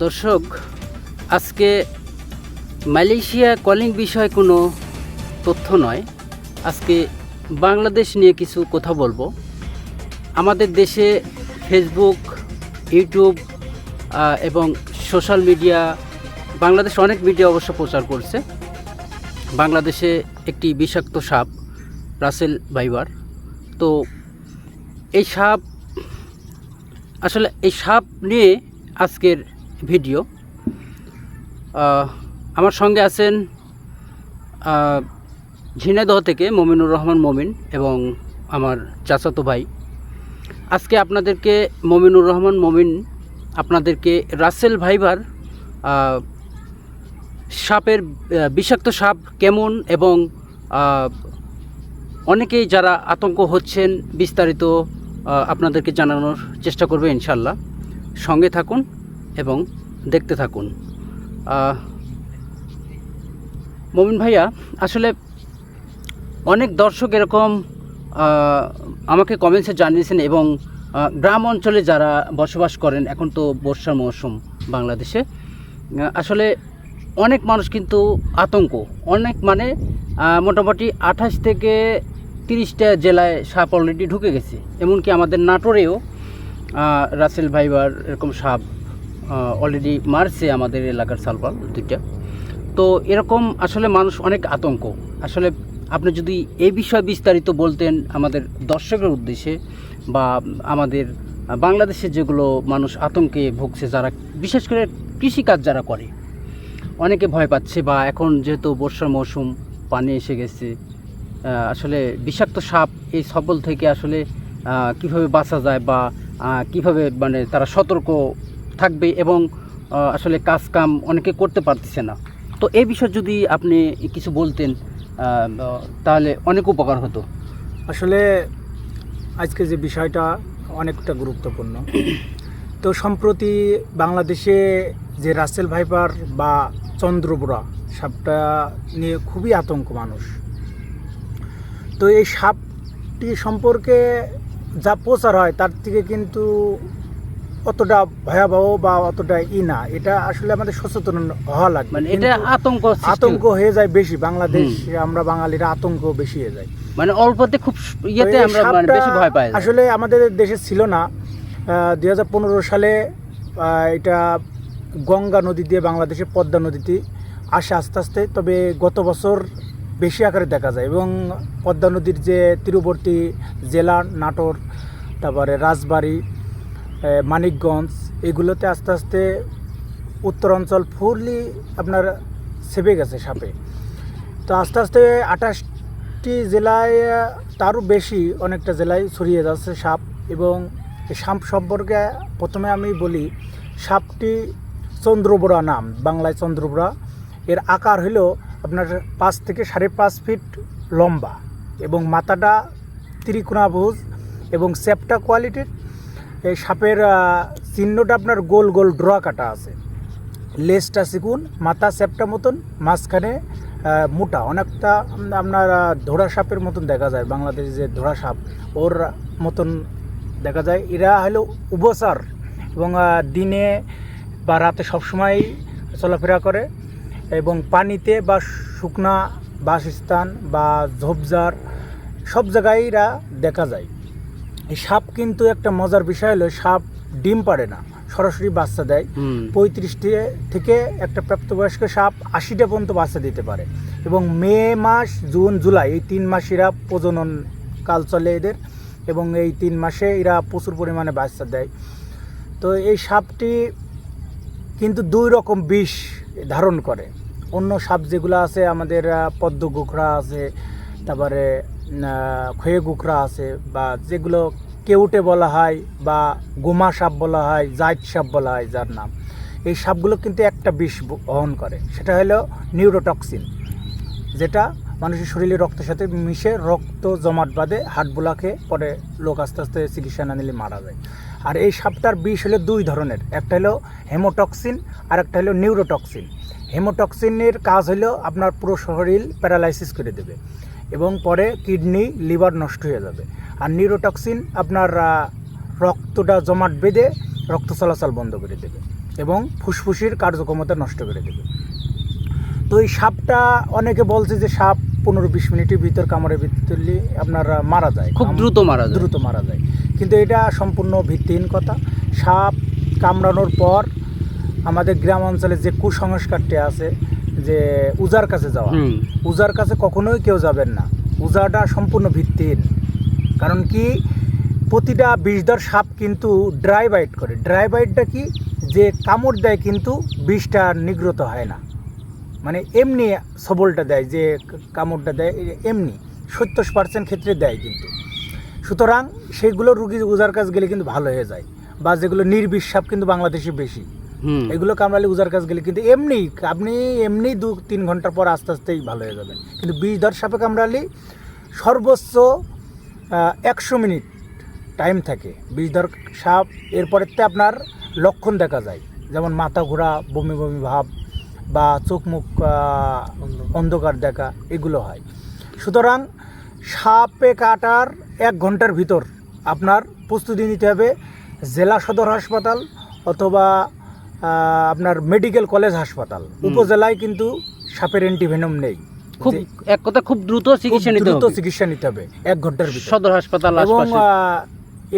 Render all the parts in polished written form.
দর্শক, আজকে Malaysia calling বিষয়ে কোনো তথ্য নয়, আজকে বাংলাদেশ নিয়ে কিছু কথা বলবো। আমাদের দেশে ফেসবুক, ইউটিউব এবং সোশ্যাল মিডিয়া, বাংলাদেশ অনেক মিডিয়া অবশ্য প্রচার করছে বাংলাদেশে একটি বিষাক্ত সাপ রাসেল ভাইপার। তো এই সাপ নিয়ে আজকের ভিডিও। আমার সঙ্গে আছেন ঝিনাইদহ থেকে মমিনুর রহমান মমিন এবং আমার চাচাতো ভাই। আজকে আপনাদেরকে মমিনুর রহমান মমিন আপনাদেরকে রাসেল ভাইপার সাপের বিষাক্ত সাপ কেমন এবং অনেকেই যারা আতঙ্ক হচ্ছেন বিস্তারিত আপনাদেরকে জানানোর চেষ্টা করবে ইনশাল্লাহ। সঙ্গে থাকুন এবং দেখতে থাকুন। মমিন ভাইয়া, আসলে অনেক দর্শক এরকম আমাকে কমেন্টসে জানিয়েছেন এবং গ্রাম অঞ্চলে যারা বসবাস করেন, এখন তো বর্ষার মৌসুম বাংলাদেশে, আসলে অনেক মানুষ কিন্তু আতঙ্ক, অনেক মানে মোটামুটি 28 থেকে 30টা জেলায় সাপ অলরেডি ঢুকে গেছে। এমনকি আমাদের নাটোরেও রাসেল ভাইপার এরকম সাপ অলরেডি মারছে আমাদের এলাকার সালপাল 2টা। তো এরকম আসলে মানুষ অনেক আতঙ্ক। আসলে আপনি যদি এই বিষয়ে বিস্তারিত বলতেন আমাদের দর্শকের উদ্দেশ্যে, বা আমাদের বাংলাদেশে যেগুলো মানুষ আতঙ্কে ভুগছে, যারা বিশেষ করে কৃষিকাজ যারা করে, অনেকে ভয় পাচ্ছে, বা এখন যেহেতু বর্ষার মৌসুম পানি এসে গেছে, আসলে বিষাক্ত সাপ এই সবল থেকে আসলে কিভাবে বাঁচা যায়, বা কিভাবে মানে তারা সতর্ক থাকবে, এবং আসলে কাজ কাম অনেকে করতে পারতেছে না। তো এই বিষয়ে যদি আপনি কিছু বলতেন তাহলে অনেক উপকার হতো। আসলে আজকে যে বিষয়টা অনেকটা গুরুত্বপূর্ণ। তো সম্প্রতি বাংলাদেশে যে রাসেল ভাইপার বা চন্দ্রবোরা সাপটা নিয়ে খুবই আতঙ্ক মানুষ। তো এই সাপটি সম্পর্কে যা প্রচার হয় তার থেকে কিন্তু অতটা ভয়াবহ বা অতটা না, এটা আসলে আমাদের সচেতন হওয়া লাগবে। মানে এটা আতঙ্ক হয়ে যায় বেশি, বাংলাদেশ আমরা বাঙালিরা আতঙ্ক বেশি হয়ে যায়, মানে অল্পতে খুব ইয়েতে আমরা মানে বেশি ভয় পাই। আসলে আমাদের দেশে ছিল না। 2015 সালে এটা গঙ্গা নদী দিয়ে বাংলাদেশে পদ্মা নদীতে আসে আস্তে আস্তে, তবে গত বছর বেশি আকারে দেখা যায়। এবং পদ্মা নদীর যে তীরবর্তী জেলা নাটোর, তারপরে রাজবাড়ী, মানিকগঞ্জ, এগুলোতে আস্তে আস্তে উত্তরাঞ্চল ফুললি আপনার ছেপে গেছে সাপে। তো আস্তে আস্তে 28টি জেলায়, তারও বেশি অনেকটা জেলায় ছড়িয়ে যাচ্ছে সাপ। এবং এই সাপ সম্পর্কে প্রথমে আমি বলি, সাপটি চন্দ্রবোরা নাম, বাংলায় চন্দ্রবোরা। এর আকার হলো আপনার 5 থেকে 5.5 ফিট লম্বা, এবং মাথাটা ত্রিকোণাভুজ এবং চ্যাপ্টা কোয়ালিটির। এই সাপের চিহ্নটা আপনার গোল গোল ড্র কাটা আছে, লেজটা চিকুন, মাথা চ্যাপ্টা মতন, মাঝখানে মোটা, অনেকটা আপনার ধোড়া সাপের মতন দেখা যায়। বাংলাদেশে যে ধোড়া সাপ ওর মতন দেখা যায়। এরা হলো উভচর এবং দিনে বা রাতে সবসময় চলাফেরা করে, এবং পানিতে বা শুকনা বাসস্থান বা ঝোপঝাড় সব জায়গায় এরা দেখা যায়। এই সাপ কিন্তু একটা মজার বিষয় হলো, সাপ ডিম পাড়ে না, সরাসরি বাচ্চা দেয়। 35টি থেকে একটা প্রাপ্তবয়স্ক সাপ 80টা পর্যন্ত বাচ্চা দিতে পারে। এবং মে মাস, জুন, জুলাই, এই 3 মাস এরা প্রজনন কাল চলে এদের, এবং এই 3 মাসে এরা প্রচুর পরিমাণে বাচ্চা দেয়। তো এই সাপটি কিন্তু 2 রকম বিষ ধারণ করে। অন্য সাপ যেগুলো আছে, আমাদের পদ্ম গোখরা আছে, তারপরে খয়ে গোখরা আছে, বা যেগুলো কেউটে বলা হয়, বা গোমা সাপ বলা হয়, জাইট সাপ বলা হয় যার নাম, এই সাপগুলো কিন্তু একটা বিষ বহন করে, সেটা হলো নিউরোটক্সিন, যেটা মানুষের শরীরে রক্তের সাথে মিশে রক্ত জমাট বাঁধে, হার্ট ব্লকে পরে লোক আস্তে আস্তে চিকিৎসা না নিলে মারা যায়। আর এই সাপটার বিষ হলো 2 ধরনের, একটা হলো হেমোটক্সিন আর একটা হলো নিউরোটক্সিন। হেমোটক্সিনের কাজ হলো আপনার পুরো শরীর প্যারালাইসিস করে দেবে, এবং পরে কিডনি, লিভার নষ্ট হয়ে যাবে। আর নিউরোটক্সিন আপনার রক্তটা জমাট বেঁধে রক্ত চলাচল বন্ধ করে দেবে। এবং ফুসফুসের কার্যক্ষমতা নষ্ট করে দেবে। তো এই সাপটা অনেকে বলছে যে সাপ 15-20 মিনিটের ভিতর কামড়ের ভিতর আপনার মারা যায়, খুব দ্রুত মারা যায়। কিন্তু এটা সম্পূর্ণ ভিত্তিহীন কথা। সাপ কামড়ানোর পর আমাদের গ্রাম অঞ্চলে যে কুসংস্কারটি আছে যে উজার কাছে যাওয়া, উজার কাছে কখনোই কেউ যাবেন না। উজাটা সম্পূর্ণ ভিত্তিহীন। কারণ কি, প্রতিটা বিষধর সাপ কিন্তু ড্রাই বাইট করে। ড্রাই বাইটটা কি, যে কামড় দেয় কিন্তু বিষটা নিগ্রত হয় না, মানে এমনি সবলটা দেয়, যে কামড়টা দেয় এমনি 70% ক্ষেত্রে দেয় কিন্তু। সুতরাং সেগুলো রুগী উজার কাছে গেলে কিন্তু ভালো হয়ে যায়। বা যেগুলো নির্বিষ সাপ কিন্তু বাংলাদেশে বেশি, এগুলো কামড়ালে উজার কাছে গেলে কিন্তু আপনি এমনি 2-3 ঘন্টার পর আস্তে আস্তেই ভালো হয়ে যাবেন। কিন্তু বিষধর সাপে কামড়ালে সর্বোচ্চ 100 মিনিট টাইম থাকে বিষধর সাপ। এরপরেতে আপনার লক্ষণ দেখা যায়, যেমন মাথা ঘোরা, বমি বমি ভাব বা চোখ মুখ অন্ধকার দেখা, এগুলো হয়। সুতরাং সাপে কাটার 1 ঘন্টার ভিতর আপনার প্রস্তুতি নিতে হবে জেলা সদর হাসপাতাল অথবা আপনার মেডিকেল কলেজ হাসপাতাল। উপজেলায় কিন্তু সাপের অ্যান্টিভেনম নেই। খুব এক কথা খুব দ্রুত চিকিৎসা নিতে হবে 1 ঘন্টার ভিতর সদর হাসপাতাল। এবং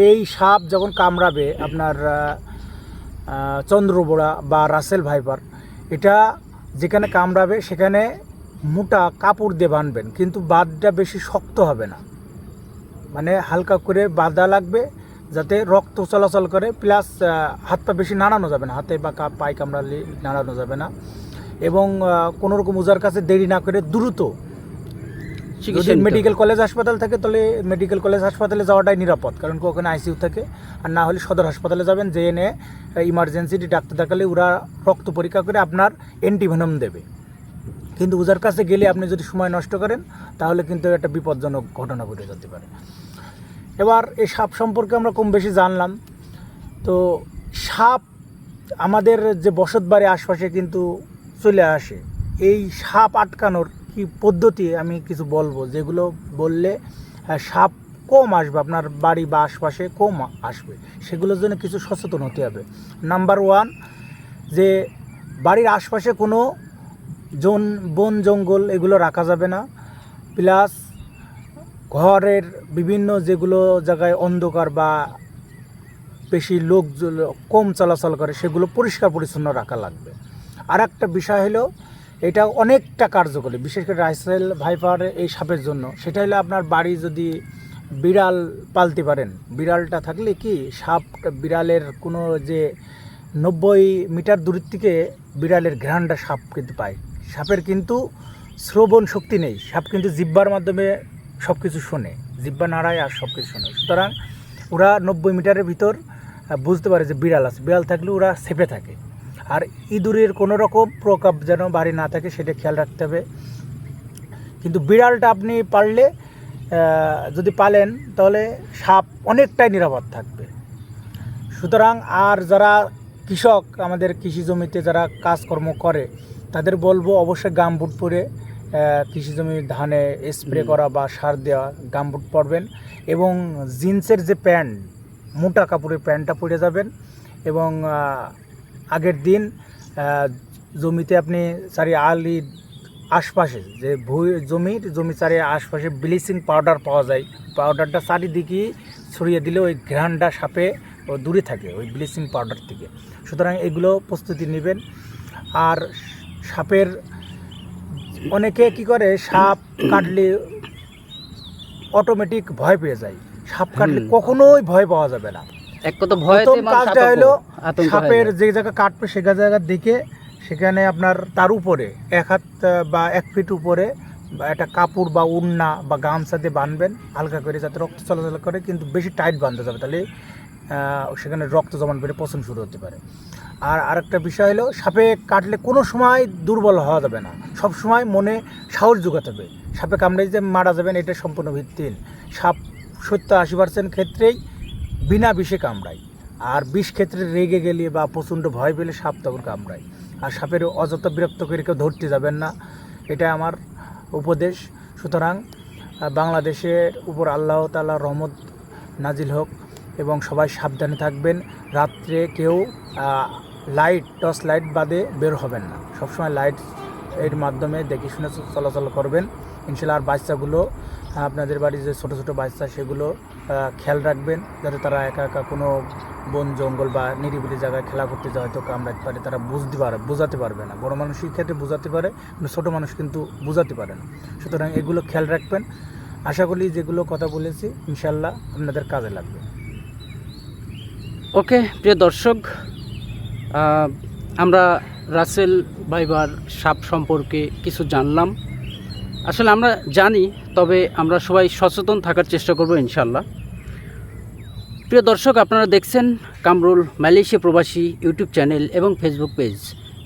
এই সাপ যখন কামড়াবে আপনার চন্দ্রবোড়া বা রাসেল ভাইপার, এটা যেখানে কামড়াবে সেখানে মোটা কাপড় দিয়ে বাঁধবেন, কিন্তু বাঁধটা বেশি শক্ত হবে না, মানে হালকা করে বাঁধা লাগবে যাতে রক্ত চলাচল করে। প্লাস হাত পা বেশি নাড়ানো যাবে না, হাতে বা পায়ে কামড়ালে নাড়ানো যাবে না। এবং কোনোরকম উজার কাছে দেরি না করে দ্রুত, যদি মেডিকেল কলেজ হাসপাতাল থাকে তাহলে মেডিকেল কলেজ হাসপাতালে যাওয়াটাই নিরাপদ, কারণ ওখানে আইসিইউ থাকে। আর না হলে সদর হাসপাতালে যাবেন, যে এনে ইমার্জেন্সি ডাক্তার দেখালে ওরা রক্ত পরীক্ষা করে আপনার অ্যান্টিভেনম দেবে। কিন্তু উজার কাছে গেলে আপনি যদি সময় নষ্ট করেন তাহলে কিন্তু একটা বিপজ্জনক ঘটনা ঘটে যেতে পারে। এবার এই সাপ সম্পর্কে আমরা কম বেশি জানলাম। তো সাপ আমাদের যে বসত বাড়ি আশপাশে কিন্তু চলে আসে। এই সাপ আটকানোর কি পদ্ধতি আমি কিছু বলবো, যেগুলো বললে সাপ কম আসবে, আপনার বাড়ি বা আশপাশে কম আসবে। সেগুলোর জন্য কিছু সচেতন হতে হবে। নাম্বার 1, যে বাড়ির আশপাশে কোনো বন জঙ্গল এগুলো রাখা যাবে না। প্লাস ঘরের বিভিন্ন যেগুলো জায়গায় অন্ধকার বা বেশি লোক কম চলাচল করে সেগুলো পরিষ্কার পরিচ্ছন্ন রাখা লাগবে। আর একটা বিষয় হলো, এটা অনেকটা কার্যকরী, বিশেষ করে রাসেল ভাইপার এই সাপের জন্য। সেটা হলো আপনার বাড়ি যদি বিড়াল পালতে পারেন, বিড়ালটা থাকলে কি বিড়ালের কোনো যে 90 মিটার দূরের থেকে বিড়ালের ঘ্রাণটা সাপ কিন্তু পায়। সাপের কিন্তু শ্রবণ শক্তি নেই, সাপ কিন্তু জিহ্বার মাধ্যমে সব কিছু শোনে, জিহ্বা নাড়ায় আর সব কিছু শোনে। সুতরাং ওরা 90 মিটারের ভিতর বুঝতে পারে যে বিড়াল আছে, বিড়াল থাকলে ওরা সেফে থাকে। আর ইঁদুরের কোনো রকম প্রকোপ যেন বাড়ি না থাকে সেটা খেয়াল রাখতে হবে। কিন্তু বিড়ালটা আপনি পারলে যদি পালেন তাহলে সাপ অনেকটাই নিরাপদ থাকবে। সুতরাং আর যারা কৃষক, আমাদের কৃষি জমিতে যারা কাজকর্ম করে, তাদের বলবো অবশ্যই গামবুট পরে কৃষি জমি ধানে স্প্রে করা বা সার দেওয়া গামবুট পরবেন। এবং জিন্সের যে প্যান্ট, মোটা কাপড়ের প্যান্টটা পরে যাবেন। এবং আগের দিন জমিতে আপনি আলির আশপাশে যে জমি চারি আশপাশে ব্লিচিং পাউডার পাওয়া যায়, পাউডারটা চারিদিকে ছড়িয়ে দিলে ওই ঘ্রাণটা সাপে দূরে থাকে ওই ব্লিচিং পাউডার থেকে। সুতরাং এগুলো প্রস্তুতি নেবেন। আর সাপের অনেকে কি করে, সাপ কাটলে অটোমেটিক ভয় পেয়ে যায়। সাপ কাটলে কখনোই ভয় পাওয়া যাবে না। এক কথা ভয়তে কাজটা হলো সাপের যে জায়গা কাটবে সে জায়গা দেখে সেখানে আপনার তার উপরে 1 হাত বা 1 ফিট উপরে একটা কাপড় বা উন্না বা গামছা দিয়ে বাঁধবেন হালকা করে, যাতে রক্ত চলাচল করে, কিন্তু বেশি টাইট বাঁধতে যাবে, তাহলে সেখানে রক্ত জমান পেরে পচন শুরু হতে পারে। আর আরেকটা বিষয় হলো, সাপে কাটলে কোনো সময় দুর্বল হওয়া যাবে না, সব সময় মনে সাহস জোগাতে হবে। সাপে কামড়ে যে মারা যাবেন এটা সম্পূর্ণ ভিত্তিহীন। সাপ 70-80% ক্ষেত্রেই বিনা বিষে কামড়ায়। আর বিষ ক্ষেত্রে রেগে গেলে বা প্রচণ্ড ভয় পেলে সাপ তখন কামড়ায়। আর সাপের অযথা বিরক্ত করে কেউ ধরতে যাবেন না, এটা আমার উপদেশ। সুতরাং বাংলাদেশের উপর আল্লাহ তাআলার রহমত নাজিল হোক এবং সবাই সাবধানে থাকবেন। রাত্রে কেউ টর্চ লাইট বাদে বের হবেন না, সবসময় লাইট এর মাধ্যমে দেখে শুনে চলাচল করবেন ইনশাল্লাহ। আর বাচ্চাগুলো আপনাদের বাড়ির যে ছোটো ছোটো বাচ্চা সেগুলো খেয়াল রাখবেন যাতে তারা একা একা কোনো বন জঙ্গল বা নিরিবিলি জায়গায় খেলা করতে যায় হয়তো কামড়াতে পারে, তারা বোঝাতে পারবে না। বড় মানুষের ক্ষেত্রে বোঝাতে পারে কিন্তু ছোটো মানুষ কিন্তু বোঝাতে পারে না, সুতরাং এগুলো খেয়াল রাখবেন। আশা করি যেগুলো কথা বলেছি ইনশাল্লাহ আপনাদের কাজে লাগবে। ওকে প্রিয় দর্শক, আমরা রাসেল ভাইবার সাপ সম্পর্কে কিছু জানলাম। আসলে আমরা জানি, তবে আমরা সবাই সচেতন থাকার চেষ্টা করব ইনশাল্লাহ। প্রিয় দর্শক, আপনারা দেখছেন কামরুল মালয়েশিয়া প্রবাসী ইউটিউব চ্যানেল এবং ফেসবুক পেজ।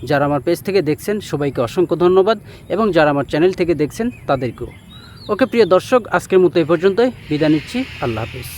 যারা আমার পেজ থেকে দেখছেন সবাইকে অসংখ্য ধন্যবাদ, এবং যারা আমার চ্যানেল থেকে দেখছেন তাদেরকেও। ওকে প্রিয় দর্শক, আজকের মতো এই পর্যন্তই বিদায় নিচ্ছি। আল্লাহ হাফিজ।